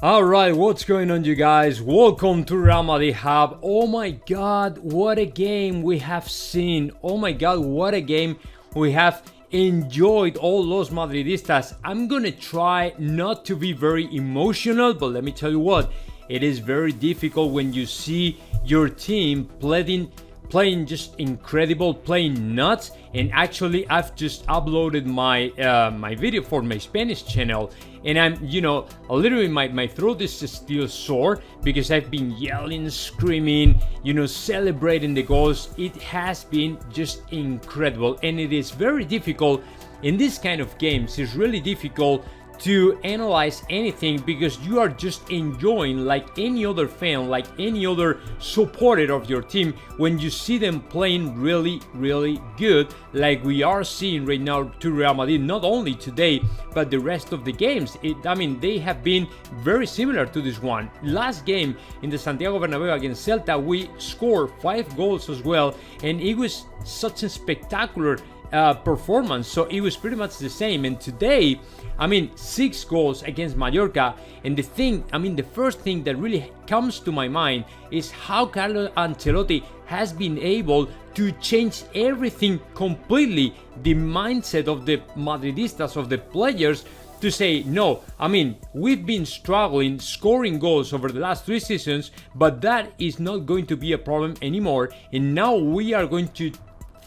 Alright, what's going on, you guys? Welcome to Real Madrid Hub. Oh my god, what a game we have seen. Oh my god, what a game we have enjoyed, all los Madridistas. I'm gonna try not to be very emotional, but let me tell you what, it is very difficult when you see your team playing just incredible, playing nuts. And actually, I've just uploaded my my video for my Spanish channel, and I'm, a little bit, my throat is still sore because I've been yelling, screaming, celebrating the goals. It has been just incredible, and it is very difficult in this kind of games. It's really difficult to analyze anything because you are just enjoying, like any other fan, like any other supporter of your team, when you see them playing really good, like we are seeing right now to Real Madrid, not only today but the rest of the games. They have been very similar to this one. Last game in the Santiago Bernabeu against Celta, we scored 5 goals as well, and it was such a spectacular performance, so it was pretty much the same. And today, 6 goals against Mallorca. And the first thing that really comes to my mind is how Carlo Ancelotti has been able to change everything completely, the mindset of the Madridistas, of the players, to say, no, we've been struggling scoring goals over the last 3 seasons, but that is not going to be a problem anymore, and now we are going to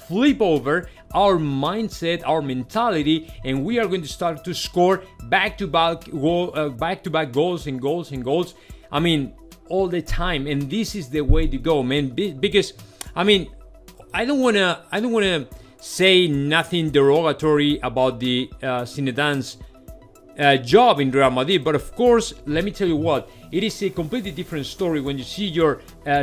flip over our mindset, our mentality, and we are going to start to score back-to-back goals and goals. All the time, and this is the way to go, man. Because I don't wanna say nothing derogatory about the Zinedane's job in Real Madrid, but of course, let me tell you what, it is a completely different story when you see your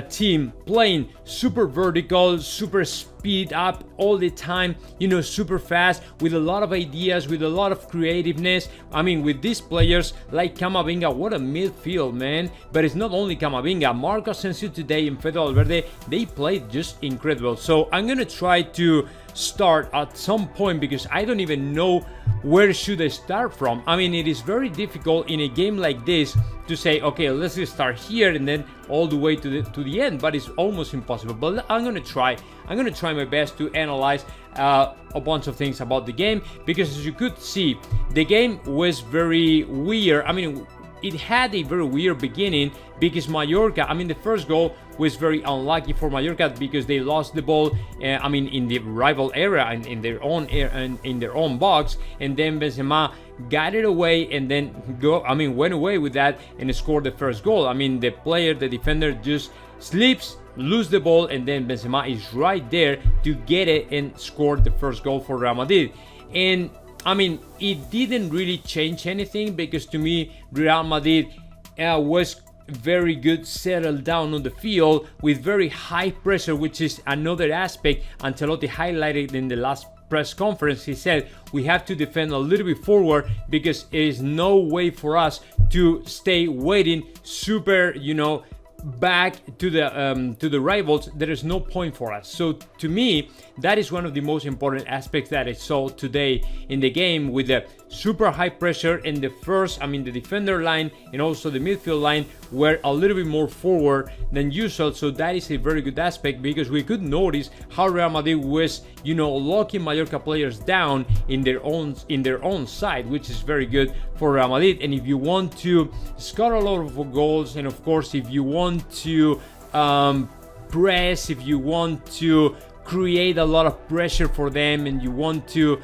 team playing super vertical, super speed up all the time, super fast, with a lot of ideas, with a lot of creativeness. With these players like Camavinga, what a midfield, man. But it's not only Camavinga, Marcos Asensio today and Fede Valverde, they played just incredible. So I'm gonna try to start at some point because I don't even know where should I start from. It is very difficult in a game like this to say, okay, let's just start here and then all the way to the end, but it's almost impossible. But I'm gonna try my best to analyze a bunch of things about the game, because as you could see, the game was very weird. It had a very weird beginning because Mallorca, the first goal was very unlucky for Mallorca because they lost the ball, in the rival area and in their own box, and then Benzema got it away and then went away with that and scored the first goal. The defender just slips, lose the ball, and then Benzema is right there to get it and score the first goal for Real Madrid. And it didn't really change anything because to me, Real Madrid was very good, settled down on the field with very high pressure, which is another aspect Ancelotti highlighted in the last press conference. He said we have to defend a little bit forward because there is no way for us to stay waiting super, back to the rivals. There is no point for us. So to me, that is one of the most important aspects that I saw today in the game, with the super high pressure. And the defender line and also the midfield line were a little bit more forward than usual. So that is a very good aspect because we could notice how Real Madrid was, locking Mallorca players down in their own side, which is very good for Real Madrid. And if you want to score a lot of goals, and of course if you want to press, if you want to create a lot of pressure for them, and you want to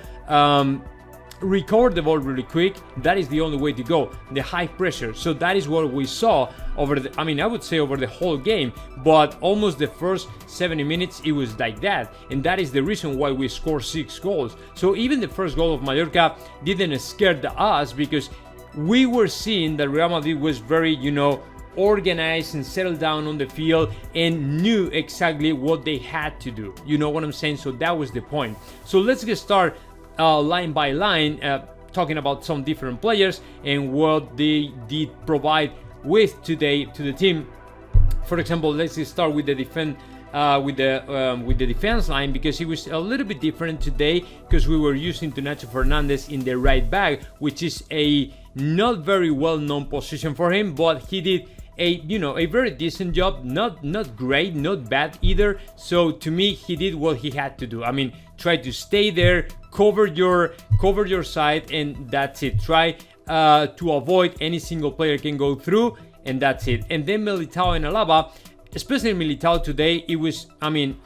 recover the ball really quick, that is the only way to go, the high pressure. So that is what we saw over I would say over the whole game, but almost the first 70 minutes it was like that, and that is the reason why we scored 6 goals. So even the first goal of Mallorca didn't scare us because we were seeing that Real Madrid was very, organized and settled down on the field and knew exactly what they had to do. You know what I'm saying? So that was the point. So let's get started line by line, talking about some different players and what they did provide with today to the team. For example, let's just start with the defense line, because it was a little bit different today because we were using Nacho Fernandez in the right back, which is a not very well-known position for him, but he did a very decent job. Not great, not bad either. So to me, he did what he had to do. I mean, try to stay there, cover your side, and that's it. Try to avoid any single player can go through, and that's it. And then Militao and Alaba, especially Militao today,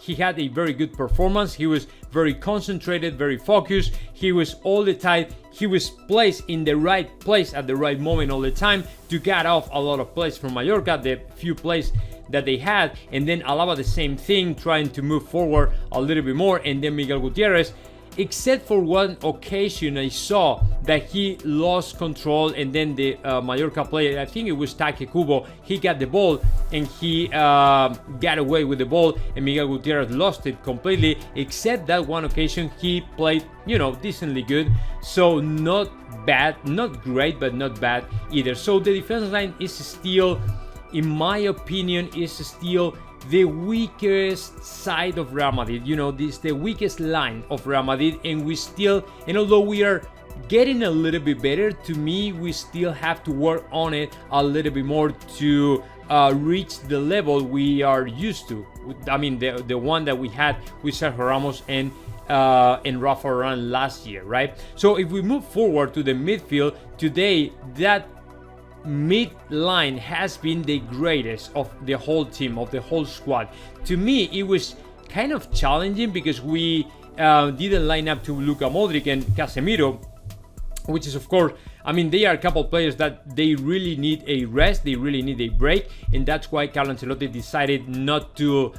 he had a very good performance. He was very concentrated, very focused. He was all the time, he was placed in the right place at the right moment all the time to get off a lot of plays from Mallorca, the few plays that they had. And then Alaba the same thing, trying to move forward a little bit more. And then Miguel Gutierrez, except for one occasion I saw that he lost control, and then the Mallorca player, I think it was Take Kubo, he got the ball and he got away with the ball, and Miguel Gutierrez lost it completely. Except that one occasion, he played, decently good. So not bad, not great, but not bad either. So the defense line is still, in my opinion, is still the weakest side of Real Madrid. This is the weakest line of Real Madrid, and although we are getting a little bit better, to me, we still have to work on it a little bit more to reach the level we are used to. I mean, the one that we had with Sergio Ramos and Rafa Varane last year, right? So if we move forward to the midfield today, that mid line has been the greatest of the whole team, of the whole squad. To me, it was kind of challenging because we didn't line up to Luka Modric and Casemiro, which is, of course, they are a couple players that they really need a rest, they really need a break, and that's why Carlo Ancelotti decided not to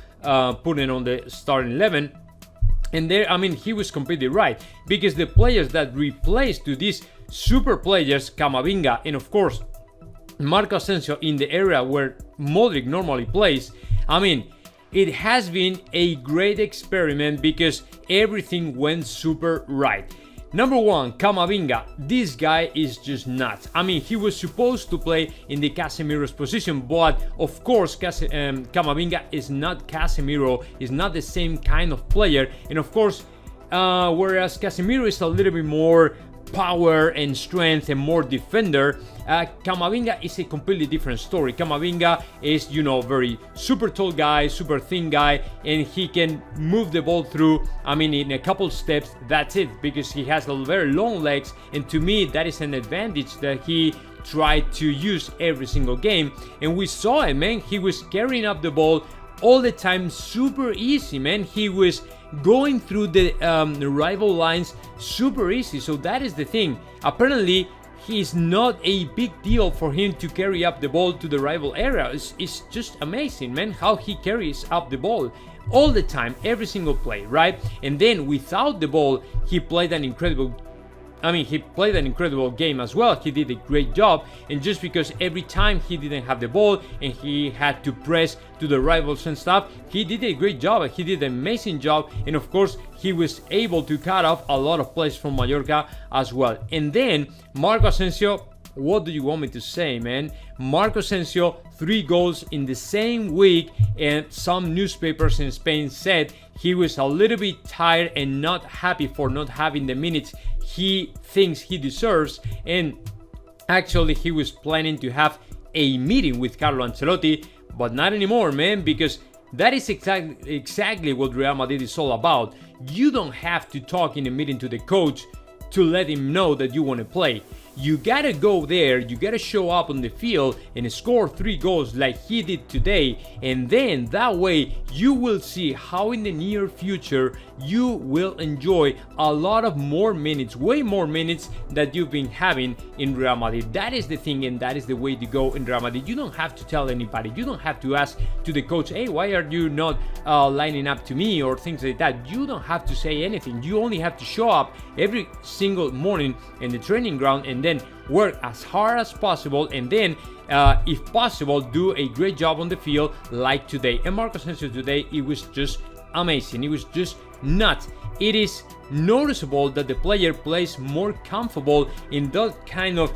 put it on the starting 11. And there, he was completely right, because the players that replaced to these super players, Camavinga and of course Marco Asensio, in the area where Modric normally plays, it has been a great experiment because everything went super right. Number one, Camavinga. This guy is just nuts. He was supposed to play in the Casemiro's position, but of course, Camavinga is not Casemiro, is not the same kind of player. And of course, whereas Casemiro is a little bit more power and strength and more defender, Camavinga is a completely different story. Camavinga is, very super tall guy, super thin guy, and he can move the ball through, in a couple steps, that's it, because he has very long legs, and to me, that is an advantage that he tried to use every single game, and we saw it, man. He was carrying up the ball all the time, super easy, man. He was going through the rival lines super easy. So that is the thing. Apparently, it's not a big deal for him to carry up the ball to the rival area. It's just amazing, man, how he carries up the ball all the time, every single play, right? And then without the ball, he played an incredible game as well. He did a great job, and just because every time he didn't have the ball and he had to press to the rivals and stuff, he did a great job. He did an amazing job, and of course, he was able to cut off a lot of plays from Mallorca as well. And then Marco Asensio, what do you want me to say, man? Marco Asensio, 3 goals in the same week, and some newspapers in Spain said he was a little bit tired and not happy for not having the minutes he thinks he deserves, and actually he was planning to have a meeting with Carlo Ancelotti, but not anymore, man, because that is exactly what Real Madrid is all about. You don't have to talk in a meeting to the coach to let him know that you want to play. You gotta go there, you gotta show up on the field and score 3 goals like he did today, and then that way you will see how in the near future you will enjoy a lot of more minutes, way more minutes that you've been having in Real Madrid. That is the thing, and that is the way to go in Real Madrid. You don't have to tell anybody, you don't have to ask to the coach, hey, why are you not lining up to me, or things like that. You don't have to say anything. You only have to show up every single morning in the training ground and then work as hard as possible, and then if possible do a great job on the field like today. And Marco Asensio today, it was just amazing. It was just nuts. It is noticeable that the player plays more comfortable in that kind of,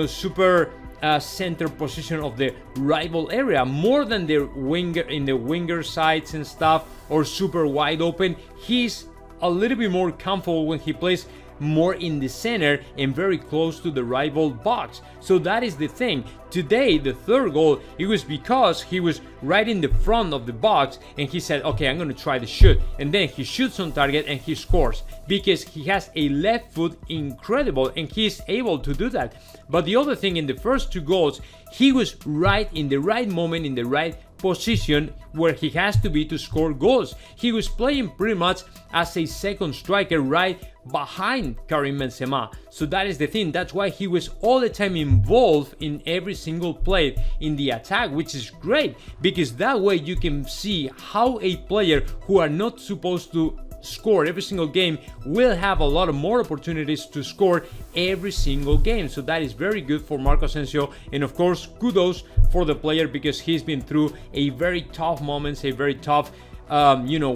super center position of the rival area, more than the winger in the winger sides and stuff, or super wide open. He's a little bit more comfortable when he plays more in the center and very close to the rival box. So that is the thing. Today, the third goal, it was because he was right in the front of the box and he said, okay, I'm going to try the shoot. And then he shoots on target and he scores because he has a left foot incredible and he's able to do that. But the other thing, in the first two goals, he was right in the right moment, in the right position where he has to be to score goals. He was playing pretty much as a second striker right behind Karim Benzema. So that is the thing. That's why he was all the time involved in every single play in the attack, which is great because that way you can see how a player who are not supposed to score every single game will have a lot of more opportunities to score every single game. So that is very good for Marco Asensio, and of course kudos for the player because he's been through a very tough moments, a very tough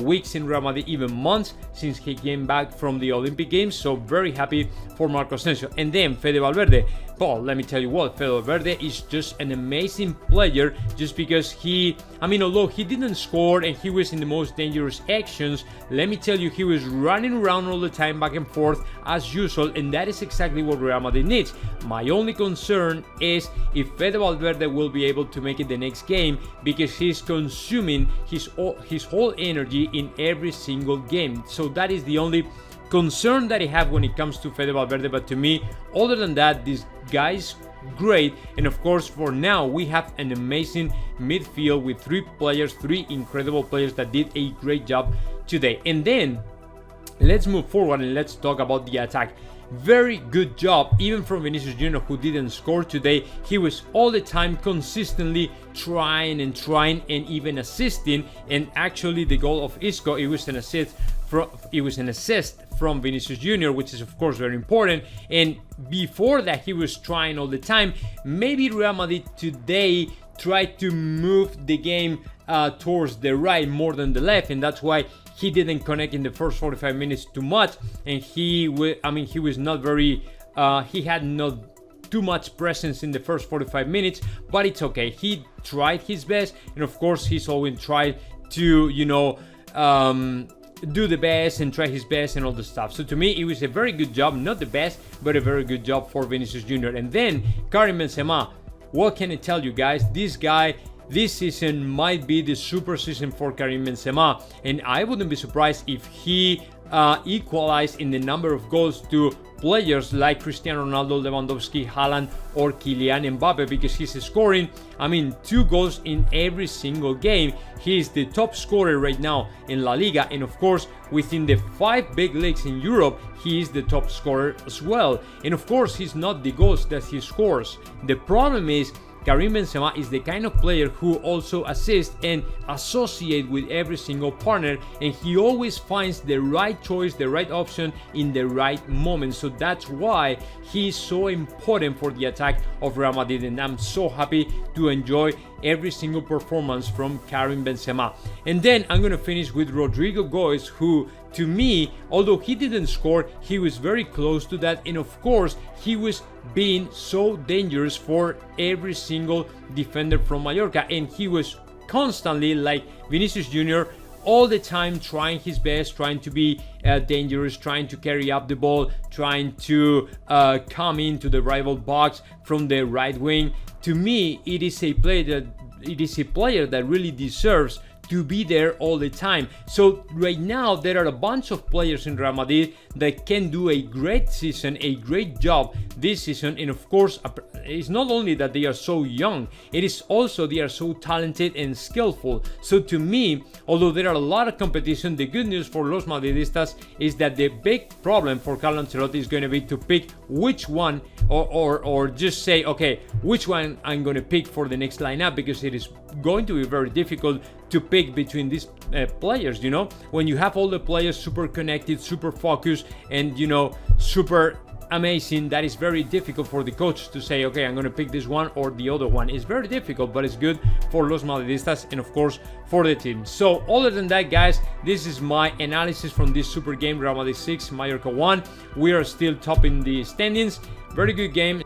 weeks in Real Madrid, even months since he came back from the Olympic Games. So very happy for Marco Asensio. And then Fede Valverde, well, let me tell you what, Fede Valverde is just an amazing player just because although he didn't score and he was in the most dangerous actions, let me tell you, he was running around all the time back and forth as usual, and that is exactly what Real Madrid needs. My only concern is if Fede Valverde will be able to make it the next game because he's consuming his whole energy in every single game. So that is the only concern that I have when it comes to Fede Valverde. But to me, other than that, this guy's great. And of course, for now, we have an amazing midfield with three incredible players that did a great job today. And then let's move forward and let's talk about the attack. Very good job, even from Vinicius Jr., who didn't score today. He was all the time consistently trying and even assisting. And actually, the goal of Isco, it was an assist from Vinicius Jr., which is of course very important. And before that, he was trying all the time. Maybe Real Madrid today tried to move the game towards the right more than the left, and that's why he didn't connect in the first 45 minutes too much. And he was not very, he had not too much presence in the first 45 minutes, but it's okay. He tried his best, and of course, he's always tried to, do the best and try his best and all the stuff. So to me, it was a very good job, not the best, but a very good job for Vinicius Jr. And then Karim Benzema, what can I tell you guys? This guy, this season might be the super season for Karim Benzema, and I wouldn't be surprised if he equalized in the number of goals to players like Cristiano Ronaldo, Lewandowski, Haaland, or Kylian Mbappe, because he's scoring 2 goals in every single game. He is the top scorer right now in La Liga, and of course within the 5 big leagues in Europe, he is the top scorer as well. And of course, he's not the goals that he scores. The problem is Karim Benzema is the kind of player who also assists and associate with every single partner, and he always finds the right choice, the right option in the right moment. So that's why he's so important for the attack of Real Madrid, and I'm so happy to enjoy every single performance from Karim Benzema. And then I'm going to finish with Rodrigo Goes, who to me, although he didn't score, he was very close to that, and of course he was being so dangerous for every single defender from Mallorca, and he was constantly, like Vinicius Jr., all the time trying his best, trying to be dangerous, trying to carry up the ball, trying to come into the rival box from the right wing. To me, it is a player that really deserves to be there all the time. So right now there are a bunch of players in Real Madrid that can do a great season, a great job this season. And of course, it's not only that they are so young, it is also they are so talented and skillful. So to me, although there are a lot of competition, the good news for Los Madridistas is that the big problem for Carlo Ancelotti is going to be to pick which one, or just say, okay, which one I'm going to pick for the next lineup, because it is going to be very difficult to pick between these players, when you have all the players super connected, super focused, and super amazing. That is very difficult for the coach to say, okay, I'm going to pick this one or the other one. It's very difficult, but it's good for Los Madridistas and of course for the team. So other than that, guys, this is my analysis from this super game, Real Madrid 6, Mallorca 1. We are still topping the standings. Very good game.